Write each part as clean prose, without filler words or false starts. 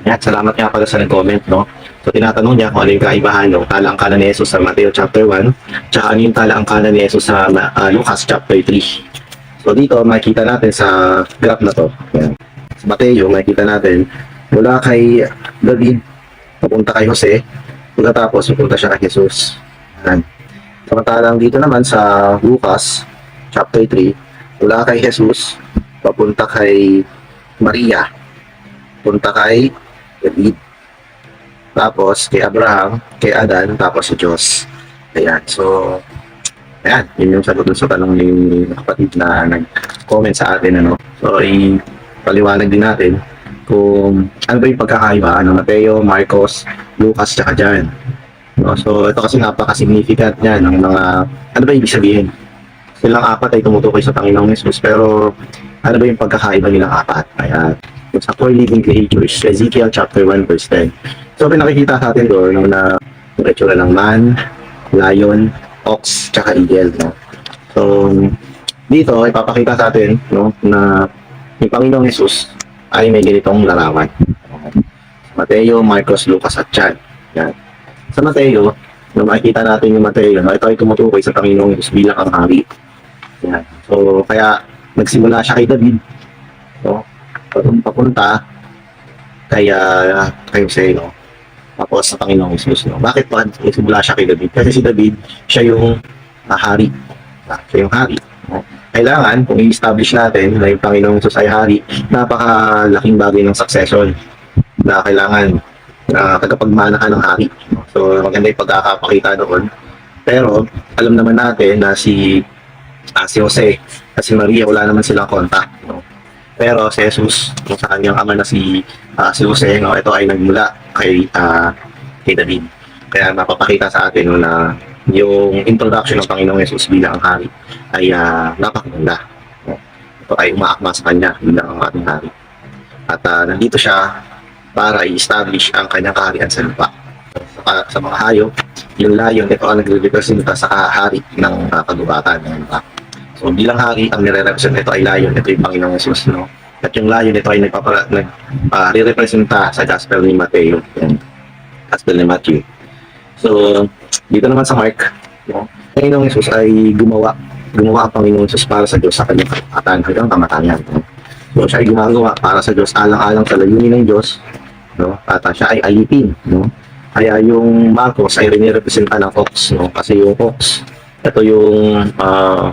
At salamat nga pala sa nag-comment, no? So, tinatanong niya kung ano yung kaibahan ng talaangkalan ni Jesus sa Mateo chapter 1, tsaka ano yung talaangkalan ni Jesus sa Lucas chapter 3. So, dito, makikita natin sa graph na to. Yan. Sa Mateo, makikita natin, mula kay David, papunta kay Jose, pagkatapos, pupunta siya kay Jesus. Yan. Samantalang dito naman sa Lucas chapter 3, mula kay Jesus, papunta kay Maria, punta kay David, tapos kay Abraham, kay Adan, tapos si Diyos. Ayan, so, ayan, yun yung sagot dun sa tanong ni kapatid na nag-comment sa atin, ano. So, ipaliwanag din natin kung ano ba yung pagkakaiba, ano, Mateo, Marcos, Lucas, tsaka John. No? So, ito kasi napaka-significant niya ng mga, ano ba ibig sabihin? Silang apat ay tumutukoy sa Panginoong Jesus, pero ano ba yung pagkakaiba nilang apat? Ayan. Sa four living creatures, Ezekiel chapter 1 verse 10. So, pinakikita sa atin doon na itsura ng man, lion, ox, tsaka eagle. No? So, dito, ipapakita sa atin no, na yung Panginoong Jesus ay may ganitong larawan. Mateo, Marcos, Lucas, at John. Yan. Sa Mateo, no, makikita natin yung Mateo, no, ito ay tumutukoy sa Panginoong Jesus bilang ang hari. Yan. So, kaya nagsimula siya kay David. No? Papunta kay Jose, no? Tapos sa Panginoong Jesus, no? Bakit pa nagsimula siya kay David? Kasi si David, siya yung hari. Siya yung hari. No? Kailangan, kung i-establish natin na yung Panginoong Jesus ay hari, napakalaking bagay ng succession na kailangan na tagapagmana ka ng hari. No? So, maganda yung pagkakapakita doon. Pero, alam naman natin na si Jose at si Maria, wala naman silang contact. No? Pero si Jesus, kung sa kanyang ama na si Jose, no, ito ay nagmula kay David. Kaya napapakita sa atin no, na yung introduction ng Panginoong Jesus bilang ang hari ay napakaganda. No? Ito ay umaakma sa kanya bilang ang ating hari. At nandito siya para i-establish ang kanyang kaharian sa lupa. Sa mga hayop, yung lion, ito ang nagre-representa sa hari ng kagubatan ng lupa. So bilang hari, ang nire-represent ito ay lion, ito yung Panginoong Jesus, no? At yung lion ito ay nagre-representa sa Gospel ni Mateo, yung Gospel ni Matthew. So, dito naman sa Mark, no? Panginoong Jesus ay gumawa ang Panginoong Jesus para sa Diyos sa kanyang kapatan hanggang kamatayan. No? So, siya ay gumagawa para sa Diyos, alang-alang sa layunin ng Diyos, no? At siya ay alipin, no? Kaya yung Marcos ay rin-representa ng ox, no? Kasi yung ox, ito yung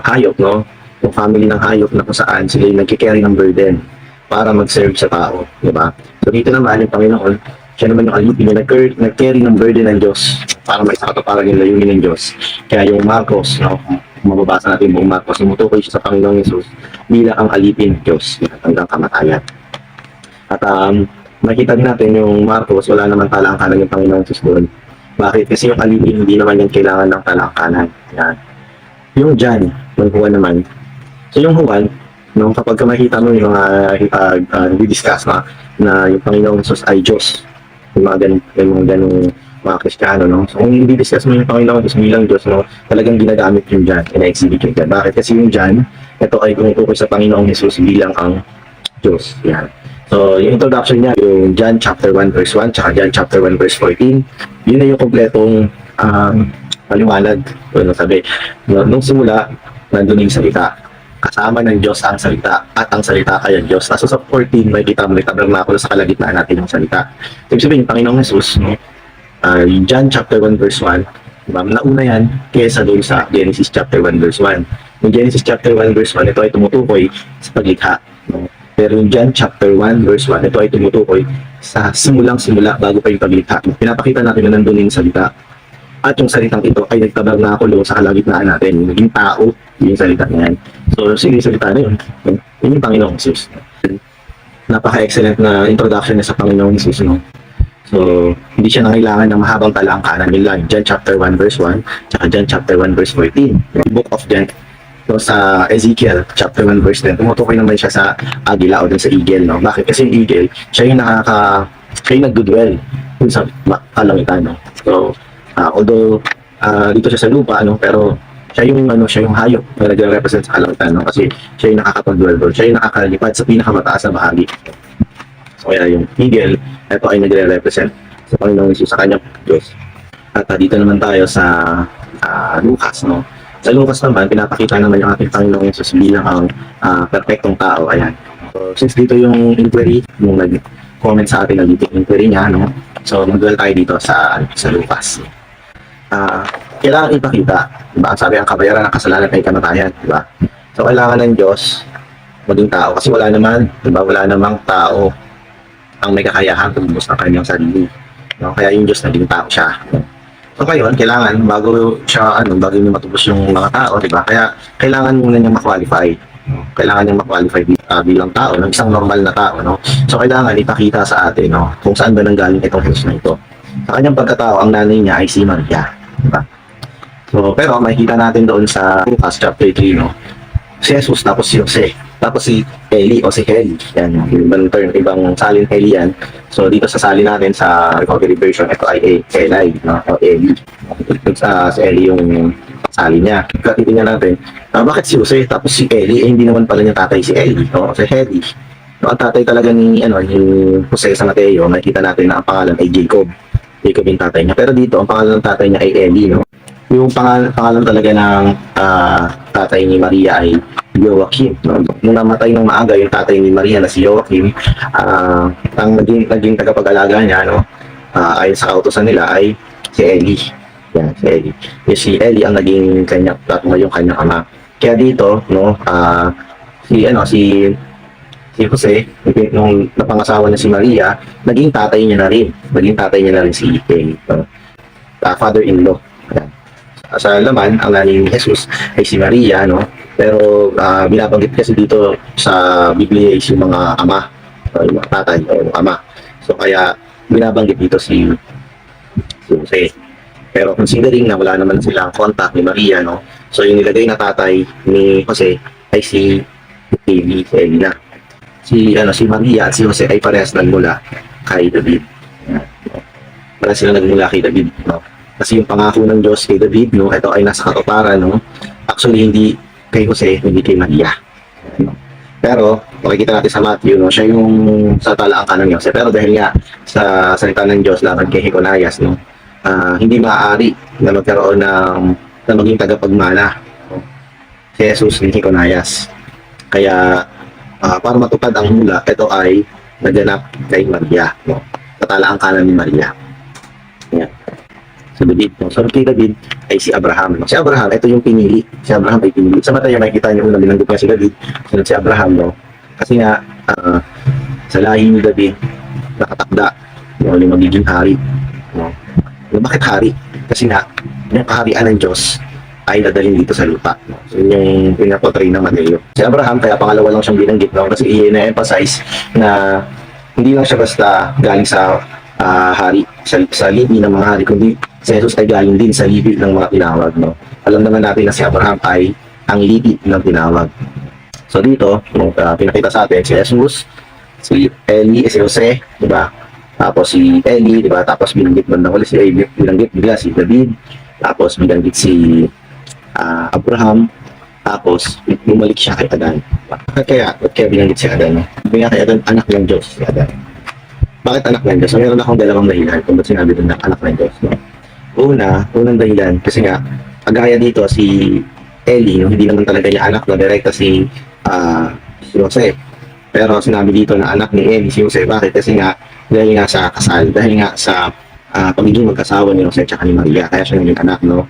hayop, no? Yung family ng hayop na kung saan sila yung nagkikarry ng burden para mag-serve sa tao, di ba? So dito naman yung Panginoon, siya naman yung alipin yung nag-carry ng burden ng Diyos para may sakatuparan yung layunin ng Diyos. Kaya yung Marcos, no? Kung mababasa natin yung buong Marcos, tumutukoy siya sa Panginoong Jesus bilang ang alipin ng Diyos hanggang kamatayan. At makita din natin yung Marcos, wala naman talangkanan yung Panginoong Jesus doon. Bakit? Kasi yung alipin, hindi naman yan kailangan ng talangkanan. Yan. Yung John, yung Juan naman. So yung Juan, no, kapag makita mo yung mga discuss na yung Panginoong Jesus ay Diyos, yung mga ganung mga Kristiyano, no? So kung i-discuss mo yung Panginoong Jesus bilang Diyos, no, talagang ginagamit yung John, ina-exhibit yung John. Bakit? Kasi yung John, ito ay tumutukoy sa Panginoong Jesus bilang ang Diyos. Yan. So, yung introduction niya, yung John chapter 1 verse 1, tsaka John chapter 1 verse 14, yun na yung kompletong paliwanag. Ano sabi, nung simula, nandun yung salita. Kasama ng Diyos ang salita, at ang salita kay Diyos. So, sa 14, may kita mo, nagtabernakulo sa kalagitnaan natin yung salita. Ibig sabihin, yung Panginoong Jesus, no? Yung John chapter 1 verse 1, diba? Nauna yan, kesa doon sa Genesis chapter 1 verse 1. Yung Genesis chapter 1 verse 1, ito ay tumutukoy sa paglikha. No? Pero yung John chapter 1 verse 1, ito ay tumutukoy sa simulang-simula bago pa yung paglikha. Pinapakita natin na nandun yung salita. At yung salitang ito ay nagtabernakulo sa kalagitnaan natin. Naging tao yung salita na yan. So, sino yung salita na yun? Yun yung Panginoong Jesus. Napaka-excellent na introduction niya sa Panginoong Jesus, no? So, hindi siya nangailangan ng mahabang talangkanan. Yun lang, John chapter 1 verse 1, tsaka John chapter 1 verse 14. Yung book of John, no, sa Ezekiel chapter 1 verse 10, tumutukoy naman siya sa agila o dun sa eagle, no? Bakit? Kasi yung eagle, siya yung siya yung nagdudwell dun sa kalangitan, no? So, although dito siya sa lupa, no, pero siya yung hayop na nagre-represent sa kalangitan, no? Kasi siya yung nakakapag-dwell doon, siya yung nakakalipad sa pinakamataas na bahagi. So o kaya yung eagle, ito ay nagre-represent sa Panginoong Jesus, sa kanyang Diyos. At dito naman tayo sa Lucas, no? Sa Lucas naman, pinapakita naman yung ating Panginoong Jesus bilang ang perfectong tao. Ayan. So, since dito yung inquiry, yung nag-comment sa atin na dito yung inquiry niya, no? So, mag-dwell tayo dito sa Lucas. Kailangan ipakita, diba? Sabi ang kabayaran ng kasalanan ay kamatayan, diba? So, kailangan ng Diyos maging tao kasi wala naman, diba? Wala namang tao ang may kakayahan tumubos ng kanyang sarili. No? Kaya yung Diyos naging tao siya. So ngayon, kailangan bago niya matubos yung mga tao, di ba? Kaya kailangan muna niya ma-qualify. No? Kailangan niya ma-qualify bilang tao, ng isang normal na tao, no? So kailangan ipakita sa atin, no, kung saan ba nanggaling itong Jesus na ito. Sa kanyang pagkatao, ang nanay niya ay si Maria, di ba? So, pero makikita natin doon sa Lucas chapter 3, no? Si Jesus, tapos si Jose, tapos si Eli o si Heli. Yan, ibang term, ibang salin Heli yan. So, dito sa salin natin sa recovery version, ito ay Eli, no? O Eli. Si Eli yung salin niya. Kaya titingnan natin, bakit si Jose, tapos si Eli, hindi naman pala niya tatay si Eli, no? Si Heli. No, ang tatay talaga ni Jose sa Mateo, makikita natin na ang pangalan ay Jacob. Jacob yung tatay niya. Pero dito, ang pangalan ng tatay niya ay Eli, no? Yung pangalan talaga ng tatay ni Maria ay Joachim. No? Nung namatay ng maaga yung tatay ni Maria na si Joachim, ang naging tagapag-alaga niya, no, ayon sa kautusan nila ay si Eli. Yan, si Eli. Si Eli ang naging yung kanyang ama. Kaya dito, no, si Jose, nung napangasawa niya si Maria, naging tatay niya na rin. Naging tatay niya na rin si Eli. No? Father-in-law. Yan. Sa laman, ang nanay ni Jesus ay si Maria, no? Pero binabanggit kasi dito sa Biblia is yung mga ama, yung mga tatay o yung ama. So kaya binabanggit dito si Jose. Pero considering na wala naman silang contact ni Maria, no? So yung nilagay na tatay ni Jose ay si Eli na. Si Maria at si Jose ay parehas nagmula kay David. Parehas sila nagmula kay David, no? Kasi yung pangako ng Diyos kay David, no, ito ay nasa katuparan, no? Actually, hindi kay Jose, hindi kay Maria. No? Pero, makikita natin sa Matthew, no, siya yung sa talaangkan ng Diyos. Pero dahil nga sa salita ng Diyos laban kay Jeconias, no, hindi maaari na magkaroon na maging tagapagmana, no, si Jesus ni Jeconias. Kaya, para matupad ang hula, ito ay naganap kay Maria, no? Sa talaangkan ni Maria. Yan. Si David, no? So kay David ay si Abraham, no? Si Abraham, ito yung pinili. Si Abraham ay pinili. Sa Mateo makikita niyo una binanggit niya si David, sunod si Abraham, no? Kasi nga sa lahi ni David nakatakda yung magiging hari, no? Bakit hari? Kasi nga yung kaharian ng Diyos ay dadalhin dito sa lupa, no? So yun yung pinaportray ng Mateo. Si Abraham, kaya pangalawa lang siyang binanggit, no? Kasi i-emphasize na hindi lang siya basta galing sa hari, sa libi ng mga hari, kundi si Jesus ay galing din sa libi ng mga tinawag, no? Alam naman natin na si Abraham ay ang libi ng tinawag. So dito, pinakita sa atin si Jesus, si Eli, si Jose, di ba? Tapos si Eli, di ba? Tapos binanggit bandang ulit si Eli, binanggit bigla si David, tapos binanggit si Abraham, tapos bumalik siya kay Adan. Kaya binanggit si Adan, no? Kaya kay Adan, anak ng Diyos, si Adan. Bakit anak ng Diyos? So, meron akong dalawang dahilan kung ba't sinabi doon na anak ng Diyos, no? Unang dahilan, kasi nga, agaya dito si Eli, no? Hindi naman talaga niya anak na direkta si Jose. Pero sinabi dito na anak ni Eli si Jose. Bakit? Kasi nga, dahil nga sa kasal, dahil nga sa pagiging magkasawa ni Jose at ni Maria, kaya siya naging anak, no?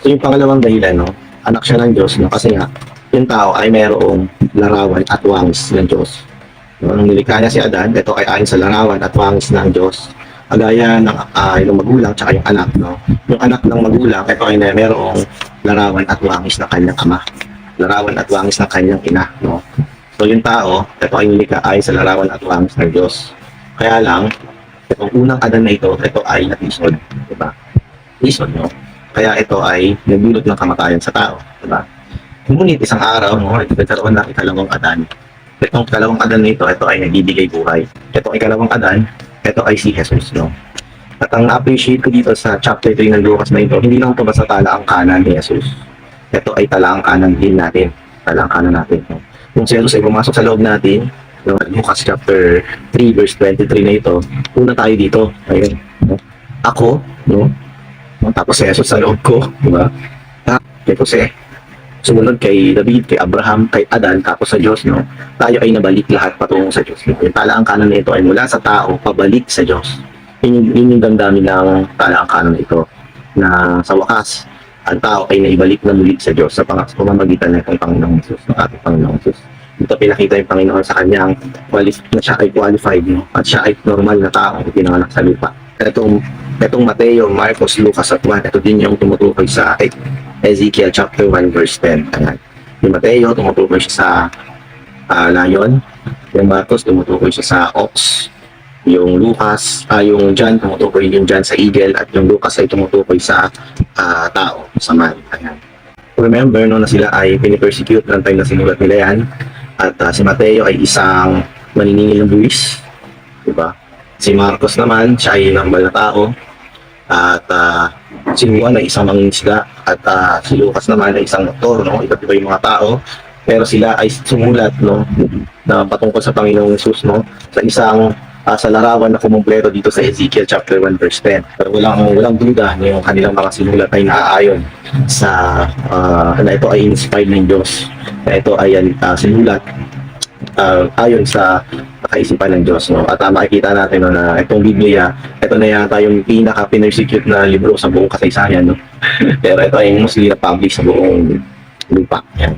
So yung pangalawang dahilan, no? Anak siya ng Diyos, no? Kasi nga, yung tao ay mayroong larawan at wangis ng Diyos. No? Nung nilikha niya si Adan, ito ay ayon sa larawan at wangis ng Diyos. Agaya ng yung magulang at yung anak, no? Yung anak ng magulang, ito ay mayroong larawan at wangis ng kanyang ama. Larawan at wangis ng kanyang ina, no? So yung tao, ito ay nilikha ayon sa larawan at wangis ng Diyos. Kaya lang, itong unang Adan na ito ay natisod, diba? Tisod, no? Kaya ito ay nagdulot ng kamatayan sa tao, diba? Ngunit isang araw, no, nagkaroon ng ikalawang Adan. Itong ikalawang Adan na ito ay nagbibigay buhay. Itong ikalawang Adan, ito ay si Jesus, no? At ang appreciate ko dito sa chapter 3 ng Lucas na ito, hindi lang ito basta talaangkanan ni Jesus. Ito ay talaangkanan din natin. Talaangkanan natin, no? Kung si Jesus ay pumasok sa loob natin, No? Lucas chapter 3 verse 23 na ito. Una tayo dito. Ayun. No? Ako, no? Tapos si Jesus sa loob ko, di ba? Kay Jose, sumunod kay David, kay Abraham, kay Adan, tapos sa Diyos, no? Tayo ay nabalik lahat patungo sa Diyos. Yung talaang kanan na ito ay mula sa tao, pabalik sa Diyos. Yun yung damdamin ng talaang kanan na ito, na sa wakas, ang tao ay naibalik na muli sa Diyos sa pamamagitan ng Panginoong Jesus, ng ating Panginoong Jesus. Dito pinakita yung Panginoon sa kanyang na siya ay qualified, no? At siya ay normal na tao, pinanganak sa lupa. Itong Mateo, Marcos, Lucas at Juan, ito din yung tumutukoy sa Ezekiel chapter 1 verse 10. Ayan. Yung Mateo, tumutukoy siya sa lion. Yung Marcos, tumutukoy siya sa ox. Yung Lucas, yung John, tumutukoy yung John sa eagle. At yung Lucas ay tumutukoy sa tao, sa man. Ayan. Remember, no, na sila ay pinipersecute ng time na sinulat nila yan. At si Mateo ay isang maniningil ng buwis. Diba? Si Marcos naman, siya ay normal na tao. At si Juan ay isang mangingisda. At si Lucas naman ay isang doktor, no? Iba't iba yung mga tao. Pero sila ay sumulat, no? Na patungkol sa Panginoong Jesus, no? Sa isang sa larawan na kumumpleto dito sa Ezekiel chapter 1 verse 10. Pero walang duda na yung kanilang mga sinulat ay naaayon sa na ito ay inspired ng Diyos. Na ito ay sinulat ayon sa kaisipan ng Diyos, no? At makikita natin, no, na itong Biblia, ito na yata yung pinaka-persecute na libro sa buong kasaysayan, no? Pero ito ay mostly na-publish sa buong lupa. Yan.